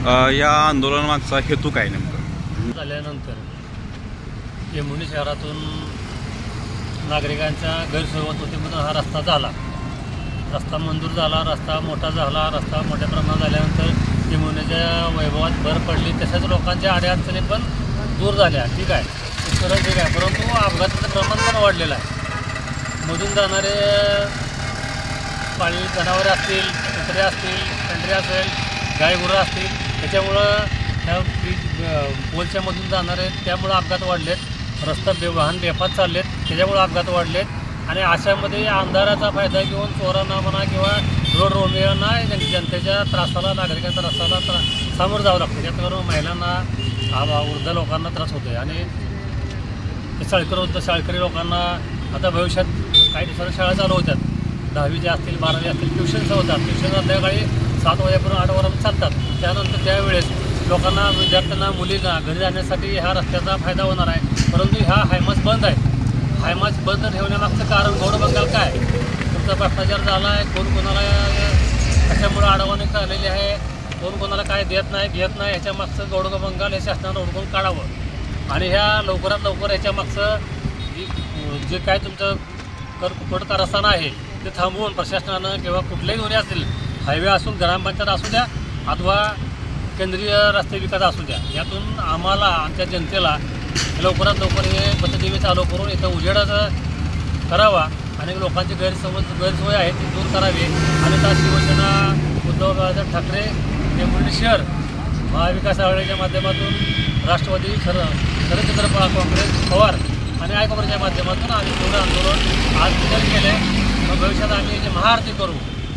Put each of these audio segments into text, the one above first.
या आंदोलनामागचा हेतू काय नेमकं? झाल्यानंतर टेंभुर्णी शहरातून नागरिकांच्या गैरसोय होत होती म्हणून हा रस्ता झाला. रस्ता मंजूर झाला, रस्ता मोठा झाला. रस्ता मोठ्या प्रमाणात झाल्यानंतर टेंभुर्णीच्या वैभवात भर पडली. तशाच लोकांच्या अडीअडचणी पण दूर झाल्या. ठीक आहे, सगळं ठीक आहे, परंतु अपघाताचं प्रमाण पण वाढलेलं आहे. मधून जाणारे पाळीव जनावरे असतील, कुत्रे असतील, पेंढरे असेल, गायगुरं असतील, त्याच्यामुळं ह्या पोलच्या मधून जाणारे त्यामुळं अपघात वाढलेत. रस्ता वाहन बेफात चाललेत, त्याच्यामुळे अपघात वाढलेत. आणि अशामध्ये अंधाराचा फायदा घेऊन चोरांना म्हणा किंवा रोड रोमियांना जनतेच्या त्रासाला, नागरिकांच्या त्रासाला सामोरं जावं लागतं. त्याच्यामुळे महिलांना, वृद्ध लोकांना त्रास होतो आहे. आणि शाळकरी लोकांना आता भविष्यात काही दिवसांनी शाळा चालू होतात. 10वी असतील, 12वी असतील, ट्युशन्स होतात. ट्युशन संध्याकाळी 7 वाजेपर्यंत 8 वाजेपर्यंत चालतात. त्यानंतर त्यावेळेस लोकांना, विद्यार्थ्यांना, मुलींना घरी जाण्यासाठी ह्या रस्त्याचा फायदा होणार आहे. परंतु ह्या हायमास बंद आहे. हायमास बंद ठेवण्यामागचं कारण गौड बंगाल काय? तुमचा भ्रष्टाचार झाला आहे, कोण कोणाला कशामुळं अडवणूक झालेली आहे, कोण कोणाला काय देत नाही, घेत नाही, ह्याच्यामागचं गौड बंगाल हे शासनानं ओळखून काढावं. आणि ह्या लवकरात लवकर ह्याच्यामागचं जे काय तुमचं कर कारस्थान आहे ते थांबवून प्रशासनानं किंवा कुठल्याही दोन्ही असतील, हायवे असून, ग्रामपंचायत असू द्या अथवा केंद्रीय रस्ते विकास असू द्या, यातून आम्हाला, आमच्या जनतेला लवकरात लवकर हे पथदिवे चालू करून इथं उजेडाचा करावा आणि लोकांची गैरसोय आहे ती दूर करावी. आणि त्या शिवसेना, उद्धव ठाकरे, टेंभुर्णी शहर महाविकास आघाडीच्या माध्यमातून, राष्ट्रवादी, शरदचंद्र पवार, काँग्रेस, पवार आणि आयकॉमच्या माध्यमातून आम्ही पूर्ण आंदोलन आज विचार केले. मग भविष्यात आम्ही जे महाआरती करू,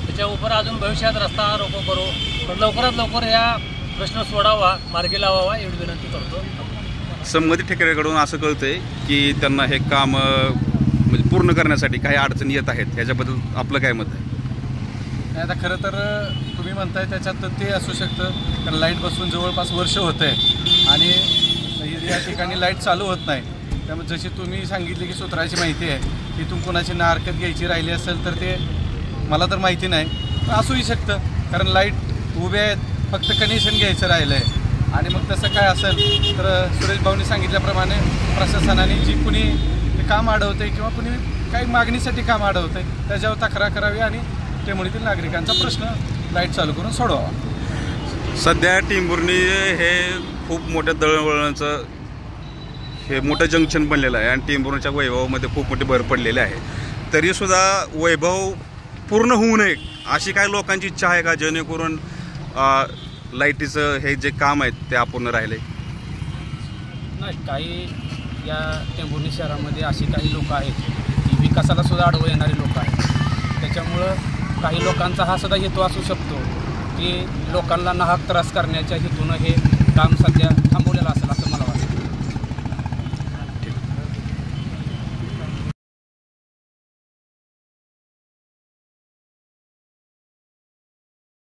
त्याच्या उपर अजून भविष्यात रस्ता रोको करू. पण लवकरात लवकर ह्या प्रश्न सोडावा, मार्गी लावावा एवढी विनंती करतो. संबंधित ठेकेदाराकडून असं कळतंय की त्यांना हे काम म्हणजे पूर्ण करण्यासाठी काही अडचणी येत आहेत. ह्याच्याबद्दल आपलं काय मत आहे? आता खरं तर तुम्ही म्हणताय त्याच्यात ते असू शकतं, कारण लाईट बसून जवळपास वर्ष होतं आहे आणि या ठिकाणी लाईट चालू होत नाही. त्यामुळे जशी तुम्ही सांगितली की सूत्राची माहिती आहे, तिथून कोणाची हरकत घ्यायची राहिली असेल तर ते मला तर माहिती नाही, पण असूही शकतं. कारण लाईट उभे आहेत, फक्त कनेक्शन घ्यायचं राहिलं आहे. आणि मग तसं काय असेल तर सुरेश भाऊंनी सांगितल्याप्रमाणे प्रशासनाने जी कुणी काम अडवतं किंवा कुणी काही मागणीसाठी काम अडवतं आहे त्याच्यावर तक्रार करावी आणि टेंभुर्णीतील नागरिकांचा प्रश्न लाईट चालू करून सोडवावा. सध्या टेंभुर्णी हे खूप मोठ्या दळणवळणाचं हे मोठं जंक्शन बनलेलं आहे आणि टेंभुर्णीच्या वैभवामध्ये खूप मोठी भर पडलेली आहे. तरीसुद्धा वैभव पूर्ण होऊ नये अशी काही लोकांची इच्छा आहे का, जेणेकरून लाईटीचं हे जे काम आहे ते अपूर्ण राहिले? नाही, काही या टेंभुर्णी शहरामध्ये अशी काही लोक आहेत की विकासाला सुद्धा अडवं येणारी लोक आहेत. त्याच्यामुळं काही लोकांचा हा सुद्धा हेतू असू शकतो की लोकांना नाहक त्रास करण्याच्या हेतूनं हे काम सध्या थांबवलेलं असेल